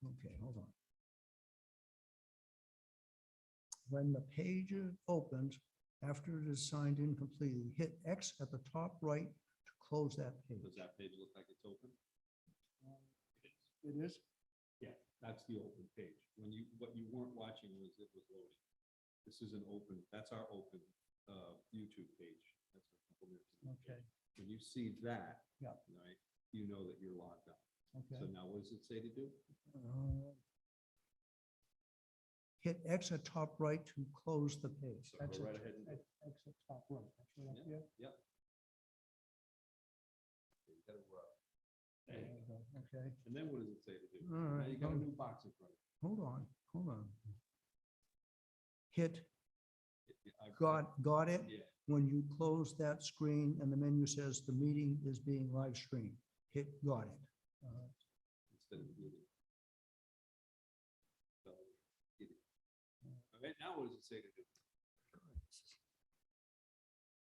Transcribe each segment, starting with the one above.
Okay, hold on. When the page is opened, after it is signed in completely, hit X at the top right to close that page. Does that page look like it's open? It is? Yeah, that's the open page. What you weren't watching was it was loading. This is an open, that's our open YouTube page. That's a couple minutes. Okay, When you see that, Yeah. right, you know that you're logged on. okay. So now what does it say to do? Hit X at top right to close the page. So go right ahead and. X at top right. That's right up here. Yep. You got it right. There Hey, we go. Okay, and then what does it say to do? All Now right, you got a hold- new box in front of you. hold on. Hit I've- got it. Yeah, When you close that screen and the menu says the meeting is being live streamed, hit got it. instead of muted. So, get it. Okay, now what does it say to do?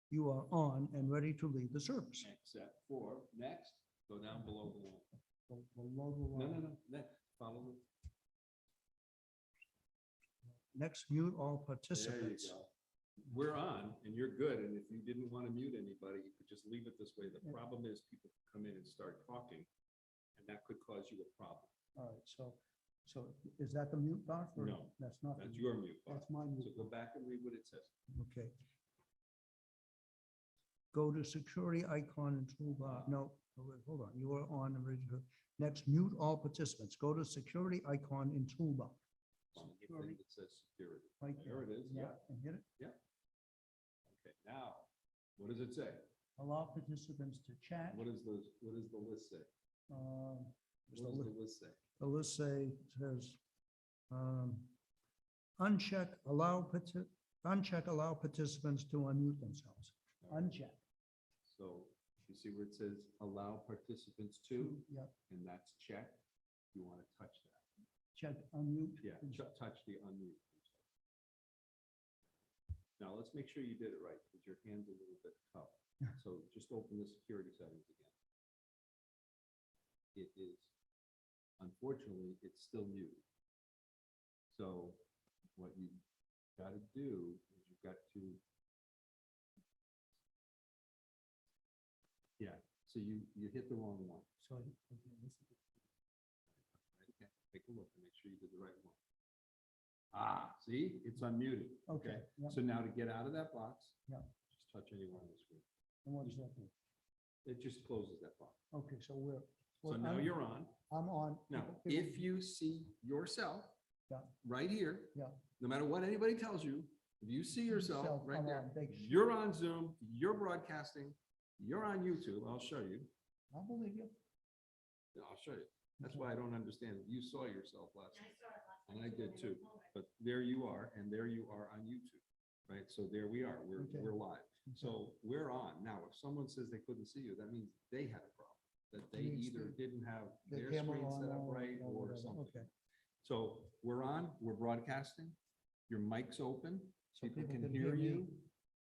You are on and ready to lead the service. Except for, next, go down below the line. Below the No, line. next, follow the. Next, mute all There you participants. go. We're on and you're good. And if you didn't want to mute anybody, you could just leave it this way. The Yeah. problem is people come in and start talking and that could cause you a problem. All right, so is that the mute box? or No, That's not. the That's mute. your mute button. That's my So mute. go back and read what it says. Okay. Go to security icon and toolbar. No, wait, hold on. You are on and ready to. Next, mute all participants. Go to security icon in toolbar. On the Security. thing that says security. Right There it is. Yeah. And hit it. Okay, now, what does it say? Allow participants to chat. What does the list say? Um, What does the list say? The list says, uncheck allow participants to unmute themselves. Uncheck. So you see where it says allow participants to, Yep, and that's checked. You want to touch that. check unmute. Yeah, touch the unmute. Now, let's make sure you did it right, because your hand's a little bit tough. So just open the security settings again. It is, unfortunately, it's still muted. So what you got to do is you've got to, yeah, so you hit the wrong one. So, Right, okay, take a look and make sure you did the right one. Ah, see, it's unmuted. Okay, yep. So now to get out of that box, Yep. just touch anywhere on the screen. and what does that do? It just closes that box. Okay, so we're. So now you're on. I'm on. Now, People- if you see yourself Yeah. right here, Yeah. no matter what anybody tells you, if you see yourself Yourself, right I'm there, on, big- you're on Zoom, you're broadcasting, you're on YouTube. I'll show you. I believe you. Yeah, I'll show you. That's why I don't understand it. You saw yourself last night. And I did too. But there you are, and there you are on YouTube, right? So there we are. Okay. We're live. So we're on. Now, if someone says they couldn't see you, that means they had a problem. That they Means either the- didn't have The their camera screen set up on right or whatever. something. Okay. So we're on, we're broadcasting, your mic's open, So people can hear you,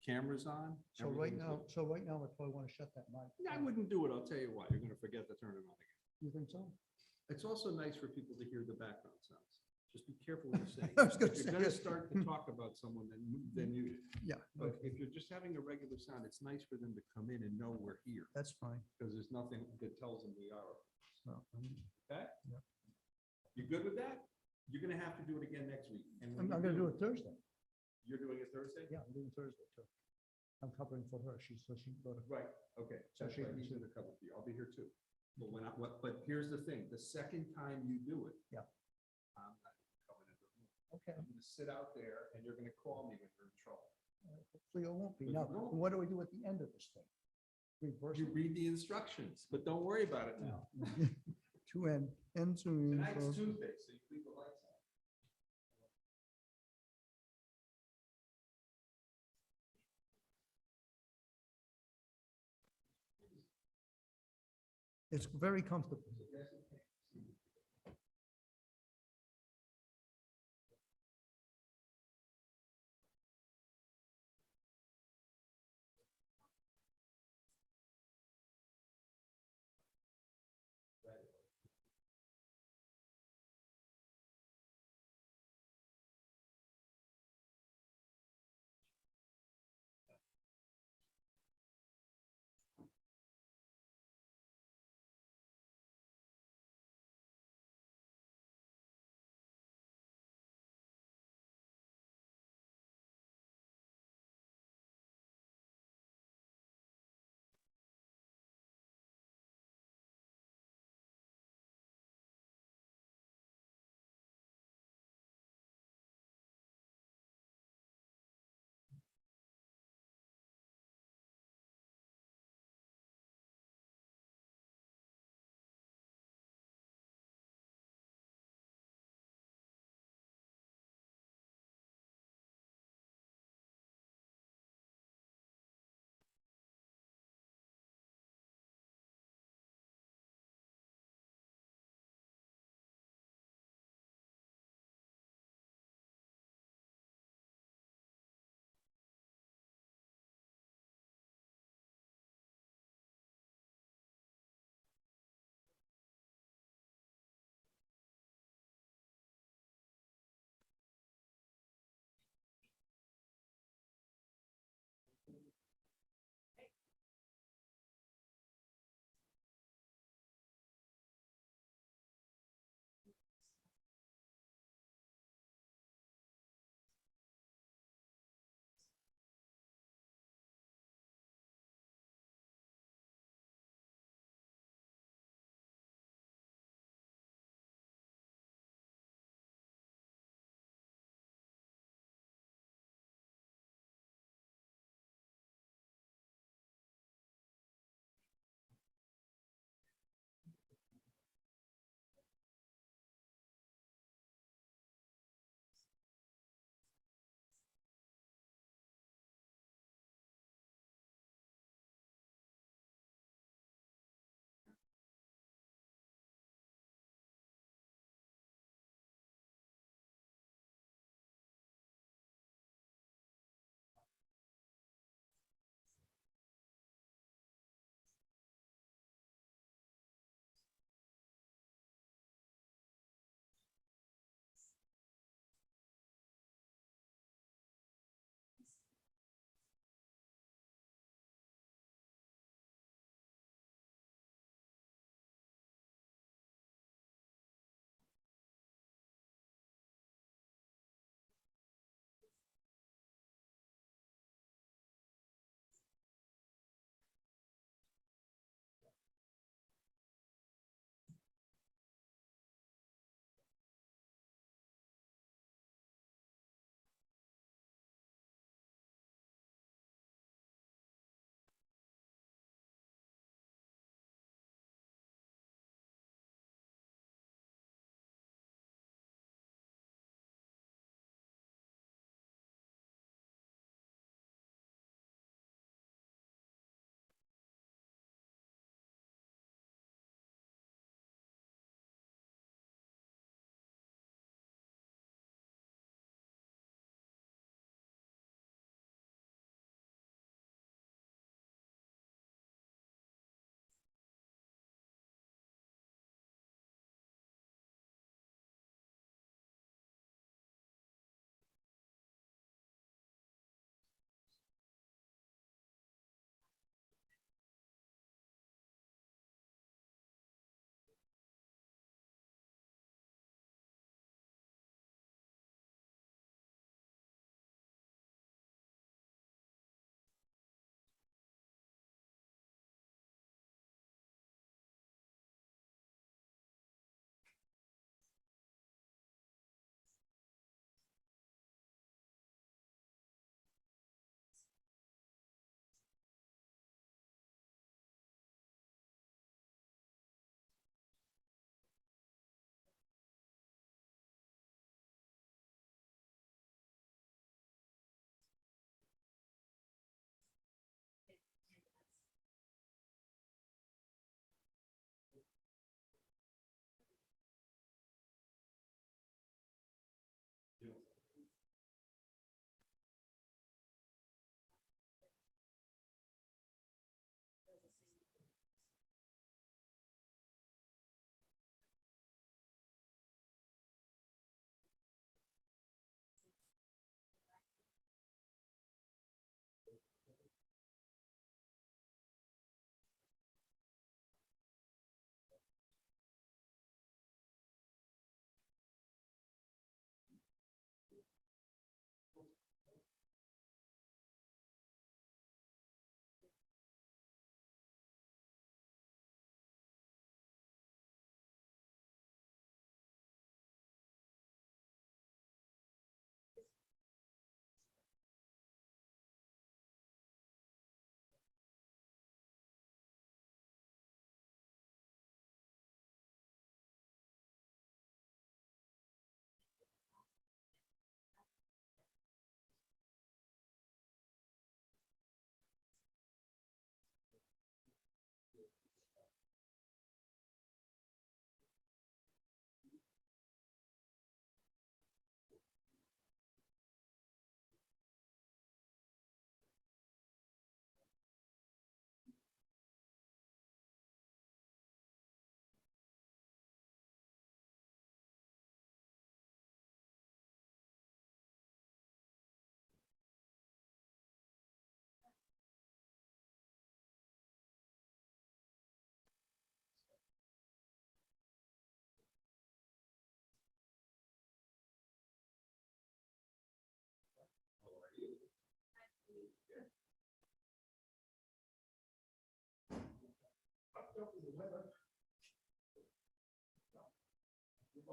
camera's on. So right everything's now, good. I probably want to shut that mic. I wouldn't do it. I'll tell you why. You're gonna forget to turn it on again. You think so? It's also nice for people to hear the background sounds. Just be careful what you say. I was gonna If you're say, gonna yes. start to talk about someone, then mute it. Yeah, But okay, if you're just having a regular sound, it's nice for them to come in and know we're here, that's fine. because there's nothing that tells them we are. Well, Okay? Yep. You good with that? You're gonna have to do it again next week. And when I'm you gonna do it Thursday. You're doing it Thursday? Yeah, I'm doing Thursday too. I'm covering for her. She can go to. Right, okay, So that's she right, can he's see. gonna cover for you, I'll be here too. But but here's the thing, the second time you do it. Yeah. I'm not coming in the room. Okay. I'm gonna sit out there and you're gonna call me when you're in trouble. So you won't be. But Now, you won't. what do we do at the end of this thing? Reverse You it? read the instructions, but don't worry about it now. To end Zoom. Tonight's Tuesday, so you leave the lights on. It's very comfortable.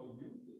Oh, you did.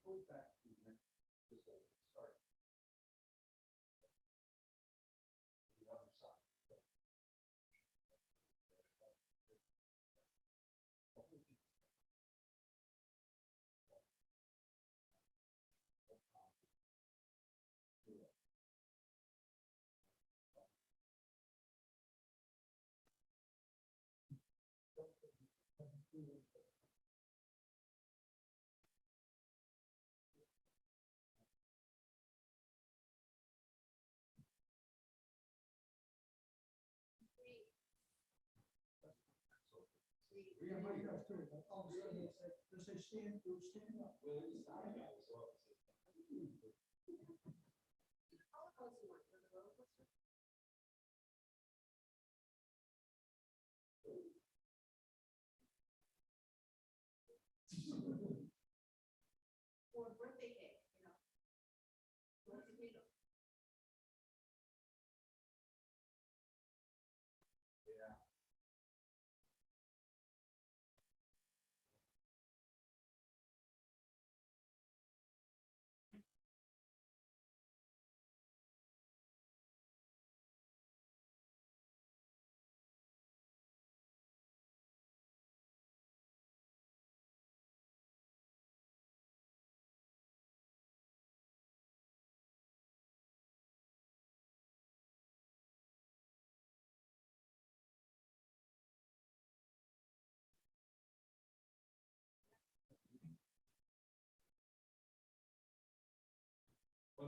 1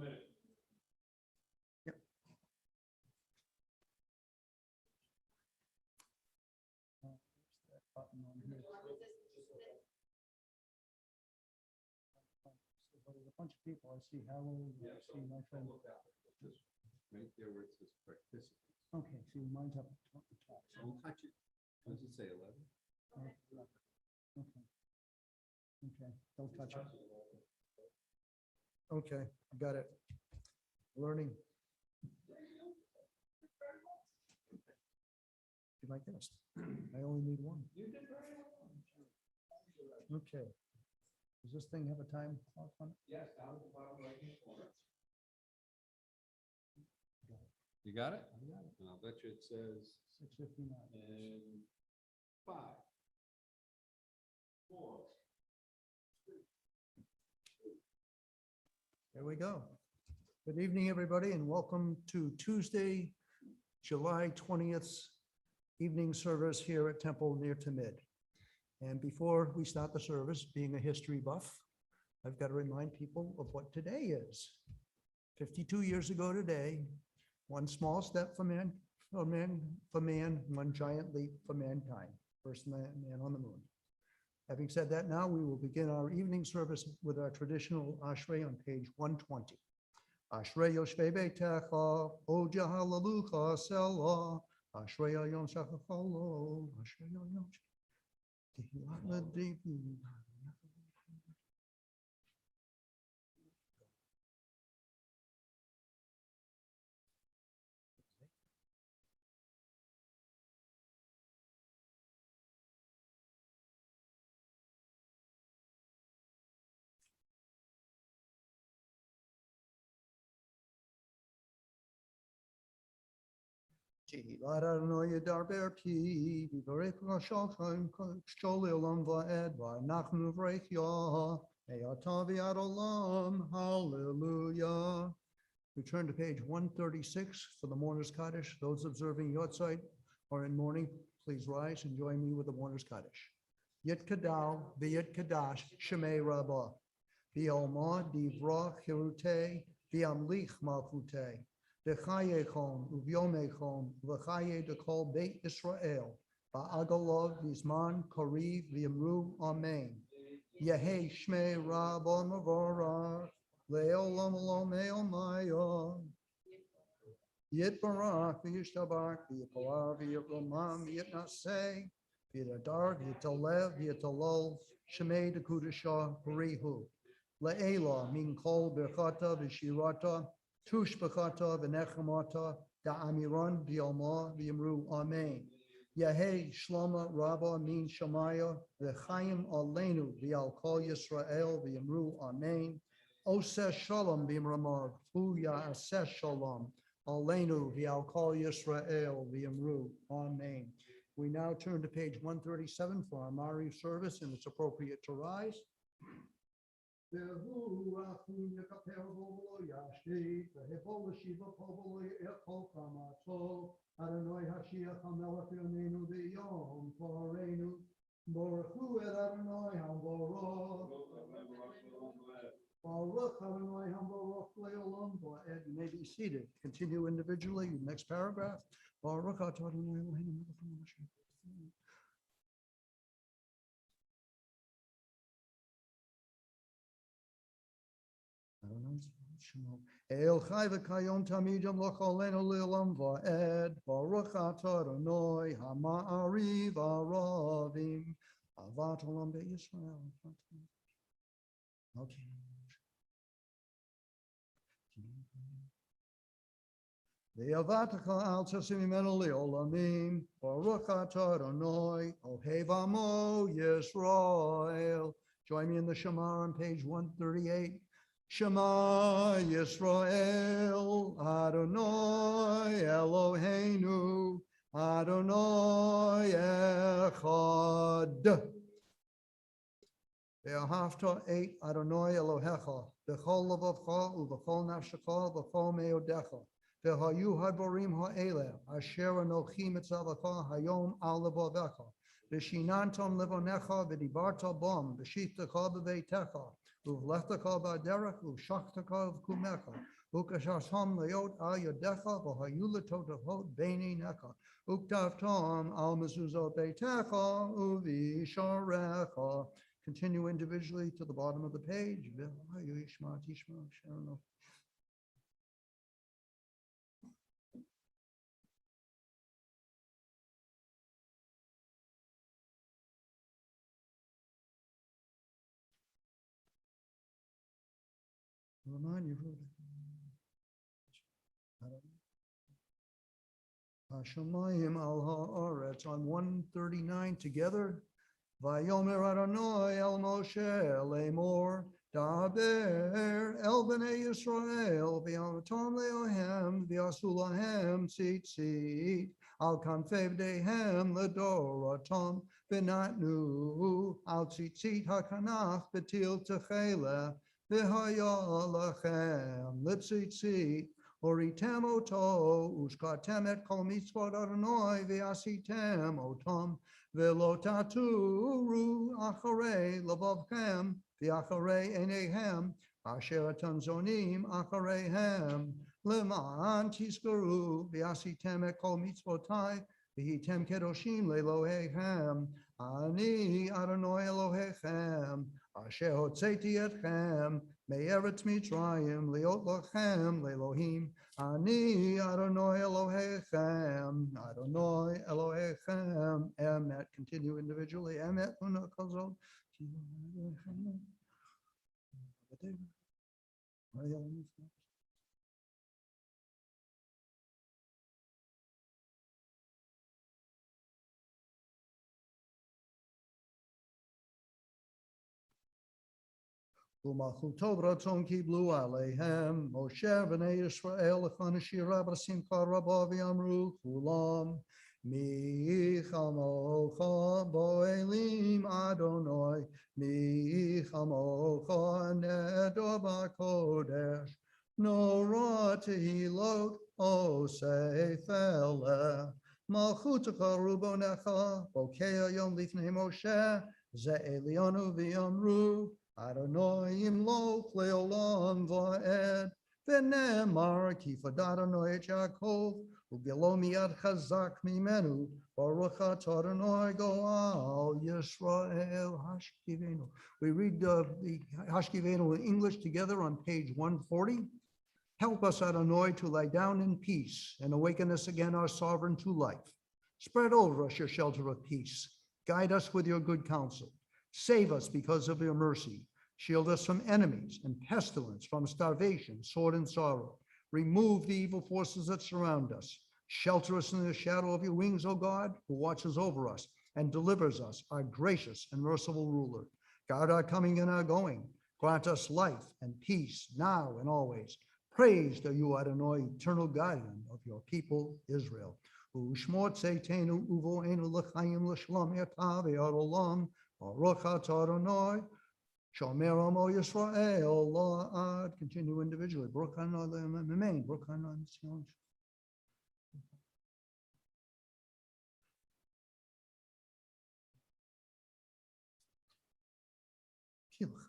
minute. Button on here. There's a bunch of people. I see Harold, I see my friend. Right there where it says participants. Okay, see, mine's up at the top. Don't touch it. What does it say, 11? Okay. Okay, don't touch it. Okay, got it. Learning. Be my guest. I only need one. Okay. Does this thing have a time clock on it? Yes, down at the bottom right hand corner. You got it? I got it. And I'll bet you it says 6:59. and 5, 4. There we go. Good evening, everybody, and welcome to Tuesday, July 20th evening service here at Temple Ner Tamid. And before we start the service, being a history buff, I've got to remind people of what today is. 52 years ago today, one small step for man, one giant leap for mankind. First man on the moon. Having said that, now we will begin our evening service with our traditional Ashrei on page 120. Ashrei Yoshvei Beitecha, Oja Hallelujah, Selah, Ashrei Yom Shachacholo, Ashrei Yom Adonai Darber Pi, Vivarech Shochem, Sholi Olam Vaed, Nachnu Vrechya, Eatavi Adolam, Hallelujah. We turn to page 136 for the Mourner's Kaddish. Those observing Yortzeit or in mourning, please rise and join me with the Mourner's Kaddish. Yit Kadal, V'yit Kadash, Shemei Rabbah, V'yomah Divrach Hirute, V'yamlich Malchute. V'chayechon, uvyomechon, v'chaye dekol Beit Israel, v'agalov v'zman kariv v'yamru amen. Yehei shmei rabba mavorach, le'olam olam e'omaya. Yitbarach v'yishtabach, v'yipalar v'yiromam v'yitnaseh, v'yidadar v'yitalev v'yitalol, shemei dekudashah parihu. Le'ela min kol berchata v'shirata, Tush B'chata v'nechamata da'amiran v'yoma v'yimru amen. Yehei Shloma Rabba Min Shamaya V'chaim Aleinu V'al Kol Yisrael V'yamru Amen. Oseh Shalom B'imramav Hu Ya'aseh Shalom Aleinu V'al Kol Yisrael V'yamru Amen. We now turn to page 137 for our Mari service, and it's appropriate to rise. Adonai Hashiach HaMelech Yomeinu V'Yom Toreinu Baruch Hu Et Adonai HaBaruch Baruch Adonai HaBaruch Le'olam Va'ed. You may be seated. Continue individually. Next paragraph. Baruch Adonai Eloheinu Melech HaMashiach. El Chai v'Kayom Tamid Yamloch Aleinu Le'olam Va'ed. Baruch Atah Adonai Ha'ma'ariv Aravim Avat Olam Be'Yisrael. Okay. Ve'avatacha al tzasim imenu le'olamim. Baruch Atah Adonai Ohev Amo Yisrael. Join me in the Shema on page 138. Shema Yisrael, Adonai Eloheinu, Adonai Echad. Ve'ahavta et Adonai Elohecha, b'chol levavcha u'b'chol nafshecha v'chol me'odecha. Ve'hayu hadvarim ha'eleh, asher anochi mitzavacha hayom al levavecha. V'shinantam levonecha v'dibarta bom, v'shiftecha b'veitecha. Uvlechtaka ba'derech, uvshachtaka v'kumecha, ukashasham leot al yadecha, v'hayulatot avot beini necha, uktavtam al mezuzot beitecha, uvisharecha. Continue individually to the bottom of the page. V'hayishma tishma shalom. Remind you Hashemayim al haaretz on 139 together. Vayomer Adonai el Moshe lemor daber el bnei Yisrael v'yamatom leohem v'yasu lahem tzitzit al kanfei b'neihem ledoratom v'natnu al tzitzit hakanach b'til techela. V'haya lachem litzitzit horitem oto ushkatem et kol mitzvot Adonai v'asitem otam v'lo taturu acharei levavchem v'acharei eineihem asher atam zonim achareihem leman tizkaru v'asitem et kol mitzvotai v'hitem kedoshim le'eloheihem ani Adonai Elohechem Asher hotzeti etchem me'eretz Mitzrayim liot lachem le'Elohim ani Adonai Elohechem Adonai Elohechem Emet. Continue individually. Emet una kazot. U'malchuto v'ratzon kiblu aleihem Moshe b'nei Yisrael lechan shira b'simcha rabba v'yamru kulam mi chamocha bo'elim Adonai mi chamocha nedo b'kodesh nora tehilot osei feleh malchutecha rubonecha bokei yom lifnei Moshe ze elionu v'yamru Adonai imloch leolam va'ed v'nemar ki fadad Adonai et Yaakov u'gelo miyad chazak mimenu baruch atah Adonai go'al Yisrael hashkivenu. We read the hashkivenu in English together on page 140. Help us, Adonai, to lie down in peace and awaken us again, our sovereign, to life. Spread over us your shelter of peace. Guide us with your good counsel. Save us because of your mercy. Shield us from enemies and pestilence, from starvation, sword, and sorrow. Remove the evil forces that surround us. Shelter us in the shadow of your wings, O God, who watches over us and delivers us, our gracious and merciful ruler. Guard our coming and our going. Grant us life and peace now and always. Praised are you, Adonai, eternal guardian of your people, Israel. Ushmot seitenu uvoenu l'chaim l'shalom yatav olam. Baruch atah Adonai. Shomer amo Yisrael la'ad. Continue individually. Baruch Adonai l'memein. Baruch Adonai l'tzion. Kilch.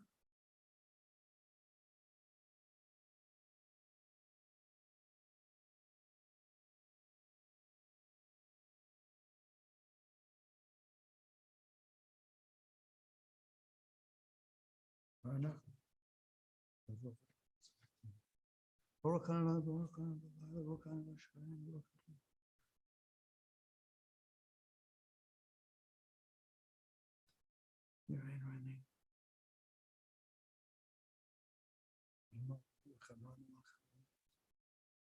Baruch Adonai, Baruch Adonai, Baruch Adonai, Baruch Adonai. Your reign, reigning.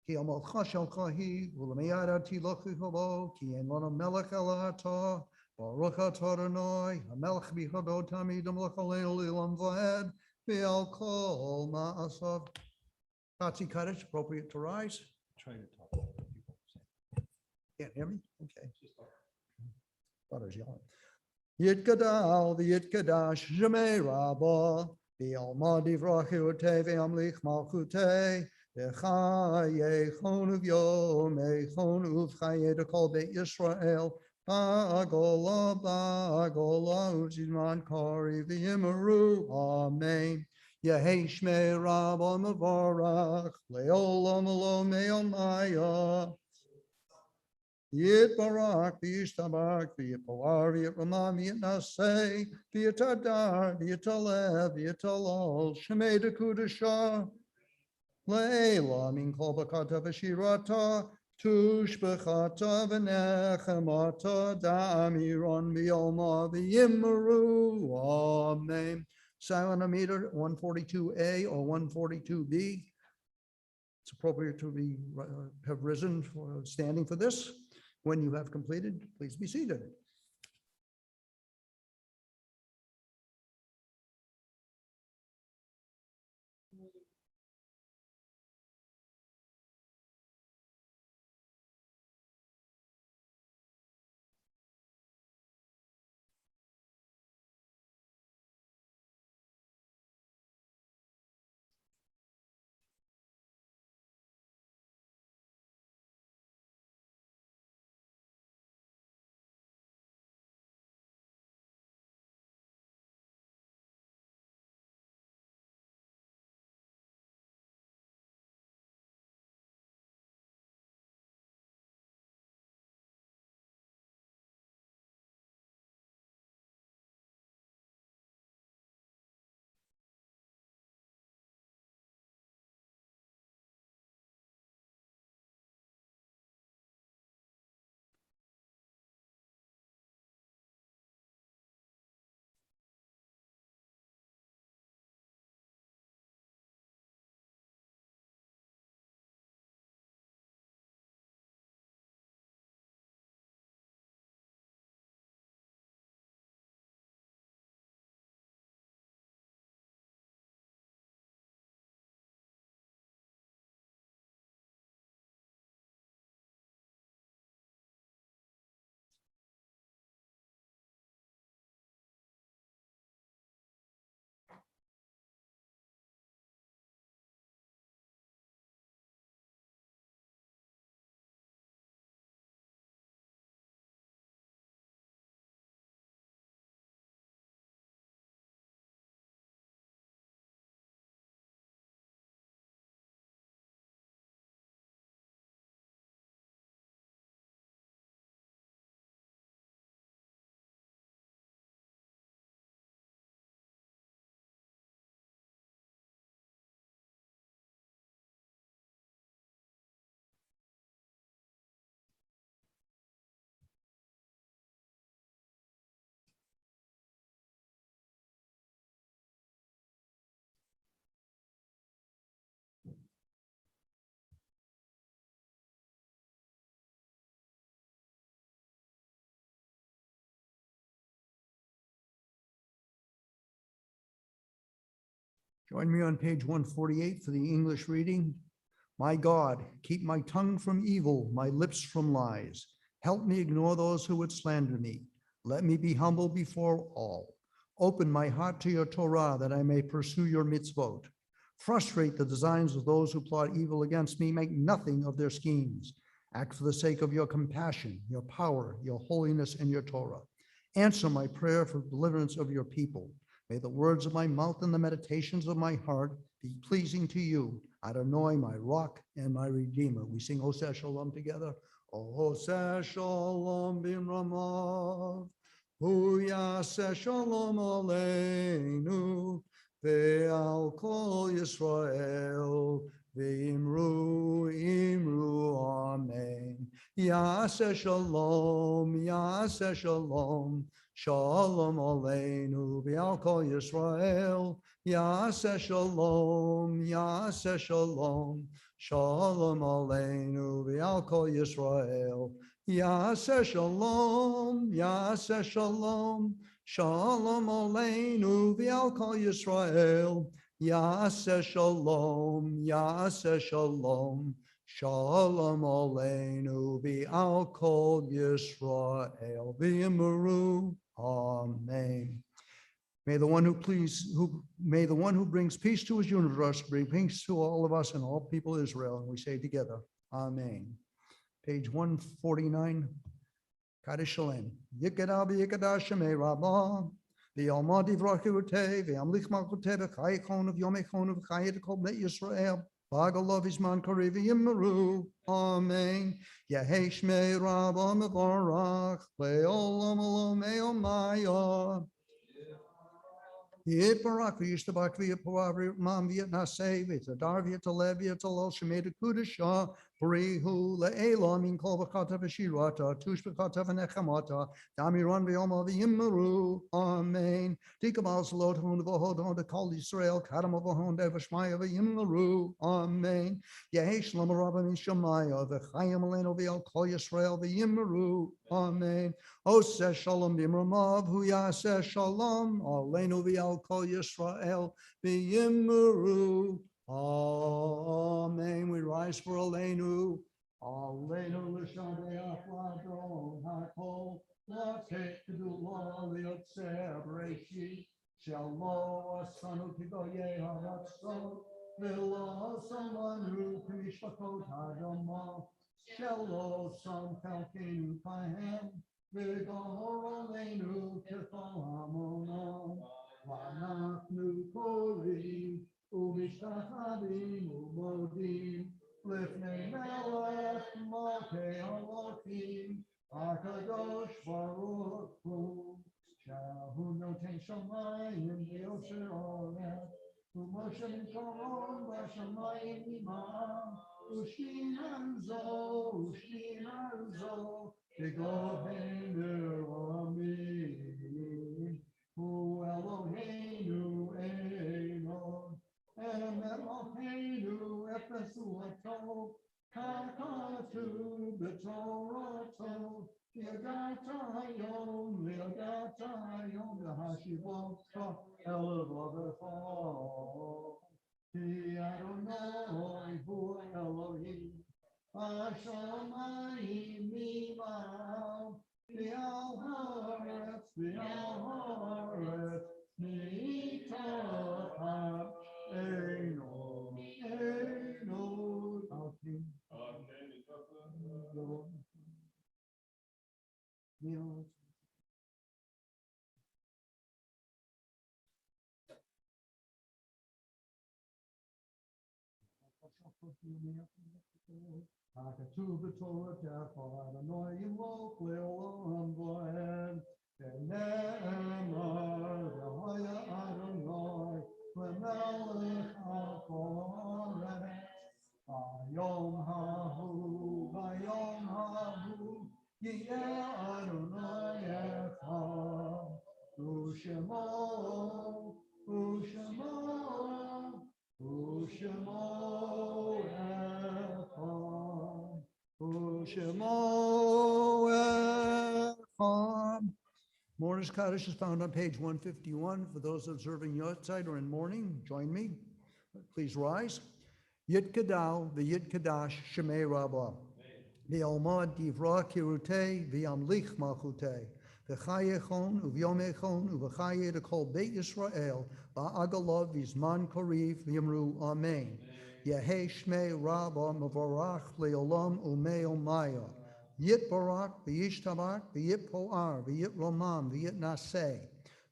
Ki amalcha shelcha hi, u'lemiyad ati lochi hobo, ki en lana melech elata, baruch atah Adonai, hamelech bichado tamid amlech aleinu ilam v'ed, v'al kol ma'asav. Tatsi Kaddish, appropriate to rise. Trying to talk. Can't hear me? Okay. Thought I was yelling. Yitgadal v'yitgadash Shemei Rabbah v'yalma divrachei utei v'yamlich malchutei v'chaye chon uv'yomei chon uv'chaye dekol Beit Yisrael ba'agola uv'zizman kari v'yimaru. Amen. Yehei Shmei Rabbah mevarach le'olam lo me'omaya. Yit barak, yit tabak, yit palar, yit ramam, yit naseh, yit adar, yit alev, yit alol, shemei de kudashah, le'ela min kol bakata v'shirata, tush b'chata v'nechemata, da'amiron v'yoma v'yimmeru. Amen. Silent meter 142A or 142B. It's appropriate to be have risen for standing for this. When you have completed, please be seated. Join me on page 148 for the English reading. My God, keep my tongue from evil, my lips from lies. Help me ignore those who would slander me. Let me be humble before all. Open my heart to your Torah that I may pursue your mitzvot. Frustrate the designs of those who plot evil against me. Make nothing of their schemes. Act for the sake of your compassion, your power, your holiness, and your Torah. Answer my prayer for deliverance of your people. May the words of my mouth and the meditations of my heart be pleasing to you, Adonai, my rock and my redeemer. We sing Oseh Shalom together. Oseh Shalom b'ramav, hu yaseh shalom aleinu, ve'al kol Yisrael, ve'imru imru amen. Yaseh shalom, shalom aleinu, ve'al kol Yisrael. Yaseh shalom, shalom aleinu, ve'al kol Yisrael. Yaseh shalom, shalom aleinu, ve'al kol Yisrael. Yaseh shalom, shalom aleinu, ve'al kol Yisrael. V'yimru, amen. May the one who brings peace to his universe bring peace to all of us and all people of Israel. And we say together, amen. Page 149, Kaddish Shalem. Yikada v'yikada shemei rabbah, v'yalma divrach yirutei, v'yamlich malchutei, v'chayikon of yomechon of chayit kol bnei Yisrael, v'agalov izman kari v'yimmeru, amen. Yehei shmei rabbah mevarach, le'olam olam e'omaya. Yit barak v'yishtabak v'yipavar mam v'yitnaseh v'yitadar v'yitalev v'yitalol shemei dekudashah b'rihu le'elah min kol v'chata v'shirata tush v'chata v'nechamata damiron v'yoma v'yimmeru, amen. Tikabal salot hon v'hodon dekol Yisrael kadam v'hon devashmaya v'yimmeru, amen. Yehi shlom rabba min shemaya v'chayim aleinu v'yal kol Yisrael v'yimmeru, amen. Oseh shalom b'imramav hu yaseh shalom aleinu v'yal kol Yisrael v'yimmeru, amen. We rise for aleinu l'shabeach l'adon hakol l'tek kedula l'yotzeh b'reishit shelo asanu kigoyei haratzot v'lo samanu k'mishpakot hadamah shelo sam chalkenu kahem v'gahor aleinu k'chol hamonam v'anachnu korim u'mishtachavim u'modim lifnei melech malkei halokim HaKadosh Baruch Hu Shahu noten shamayim v'yosher oret u'moshe mikaron v'shamayim imam u'shkinan zo Eloheinu amin Hu Eloheinu Enon Emet Eloheinu Efesu Atol Kakatu B'Torato Yagata Yom V'Hashivota Elvavecha Ki Adonai Hu Elohim Hashamayim mimav v'al haaretz mitacham Eino Alkim. Hakatuv b'Torah tefar Adonai yimloch le'olam v'ed v'ne'emar v'haya Adonai v'melech ha'aretz v'yom hahu yiyeh Adonai echad u'shemo Shemo Echad. More Mortis Kaddish is found on page 151. For those observing Yortzeit or in mourning, join me. Please rise. Yit Kadal, v'yit Kadash, Shemei Rabbah. V'almad divra kirute, v'yamlich malchute. V'chayechon, uvyomechon, uv'chaye to call Beit Yisrael, ba'agalav, v'zman koriv, v'yamru, Amen. Yehei Shmei Rabbah, mavarach, le'olam, umei omaya. Yit barak, v'yish tabak, v'yit po'ar, v'yit romam, v'yit naseh.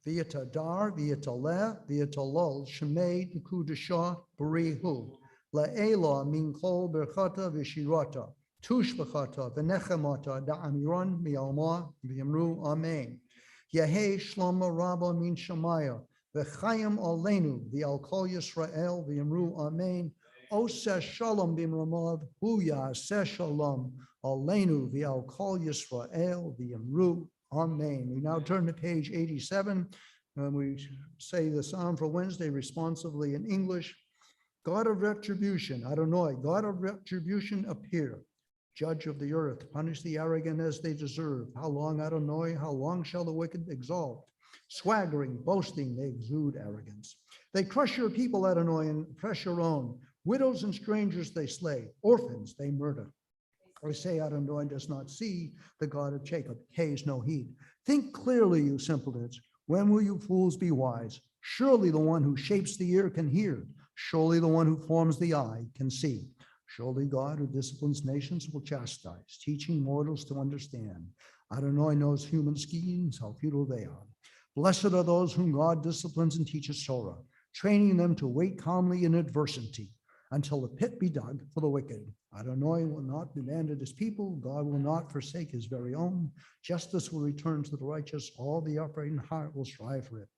V'yit adar, v'yit aleh, v'yit alol, Shemei dekudashah, barihu. La'ela min kol berchata v'shirata. Tush b'chata v'nechemata da'amiron mi'alma v'yamru amen. Yehei shlama rabba min shamaya v'chayim aleinu v'al kol Yisrael v'yamru amen. Oseh shalom b'mramav hu ya'aseh shalom aleinu v'al kol Yisrael v'yamru amen. We now turn to page 87 and we say the psalm for Wednesday responsively in English. God of retribution, Adonai, God of retribution appear. Judge of the earth, punish the arrogant as they deserve. How long, Adonai, how long shall the wicked exalt? Swaggering, boasting, they exude arrogance. They crush your people, Adonai, and oppress your own. Widows and strangers they slay, orphans they murder. I say Adonai does not see, the God of Jacob pays no heed. Think clearly, you simpletons. When will you fools be wise? Surely the one who shapes the ear can hear. Surely the one who forms the eye can see. Surely God who disciplines nations will chastise, teaching mortals to understand. Adonai knows human schemes, how futile they are. Blessed are those whom God disciplines and teaches Torah, training them to wait calmly in adversity until the pit be dug for the wicked. Adonai will not abandon his people. God will not forsake his very own. Justice will return to the righteous. All the upright in heart will strive for it.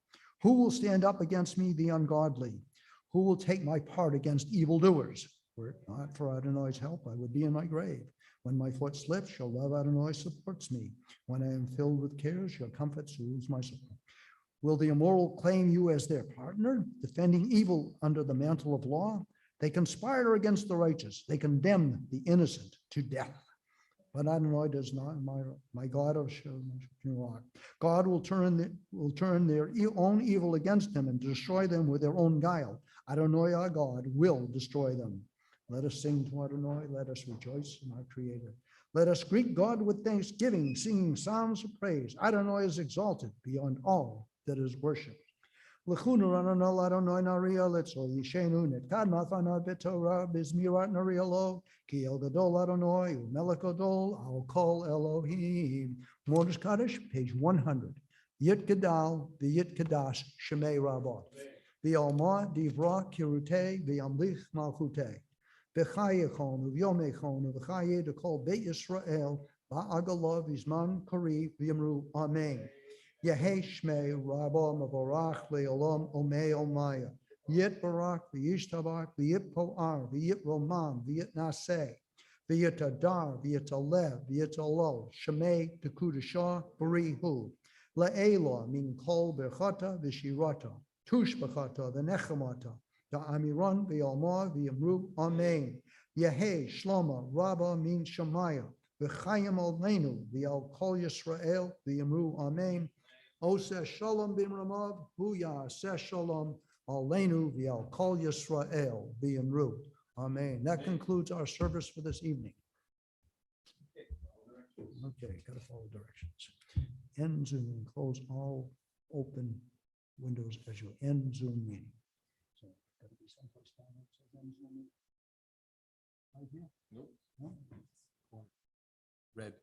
Who will stand up against me, the ungodly? Who will take my part against evildoers? Were it not for Adonai's help, I would be in my grave. When my foot slips, your love, Adonai, supports me. When I am filled with cares, your comfort soothes my soul. Will the immoral claim you as their partner, defending evil under the mantle of law? They conspire against the righteous. They condemn the innocent to death. But Adonai does not, my God of Shalom. God will turn their own evil against them and destroy them with their own guile. Adonai, our God, will destroy them. Let us sing to Adonai. Let us rejoice in our Creator. Let us greet God with thanksgiving, singing psalms of praise. Adonai is exalted beyond all that is worshipped. L'chunu rananol Adonai naria letzol yishenu netkad mathanat b'torah b'zmirat naria lo ki el gadol Adonai u'melech gadol al kol Elohim. Mortis Kaddish, page 100. Yit gadal v'yit kadash shemei rabbah. V'alma divra kirute v'yamlich malchute. V'chayechon u'vyomechon u'v'chaye to call Beit Yisrael ba'agalav v'zman koriv v'yamru amen. Yehei Shmei Rabbah Mavarach Le'olam Omei Omaya. Yit Barak V'yish Tabak V'yit Po'ar V'yit Romam V'yit Naseh V'yit Adar V'yit Alev V'yit Alol Shemei Tekudashah Barihu La'ela Min Kol Berchata V'shirata Tush B'chata V'nechemata Da'amiran V'yalma V'yamru Amen. Yehei Shloma Rabbah Min Shemaya V'chayim Aleinu V'al Kol Yisrael V'yamru Amen. Oseh shalom b'mramav, hu ya'aseh shalom aleinu v'al kol Yisrael v'yamru. Amen. That concludes our service for this evening. Okay, got to follow directions. End Zoom, close all open windows as you end Zoom meeting. So, got to be someplace down there that says end Zoom meeting. Right here? Nope. No? Red.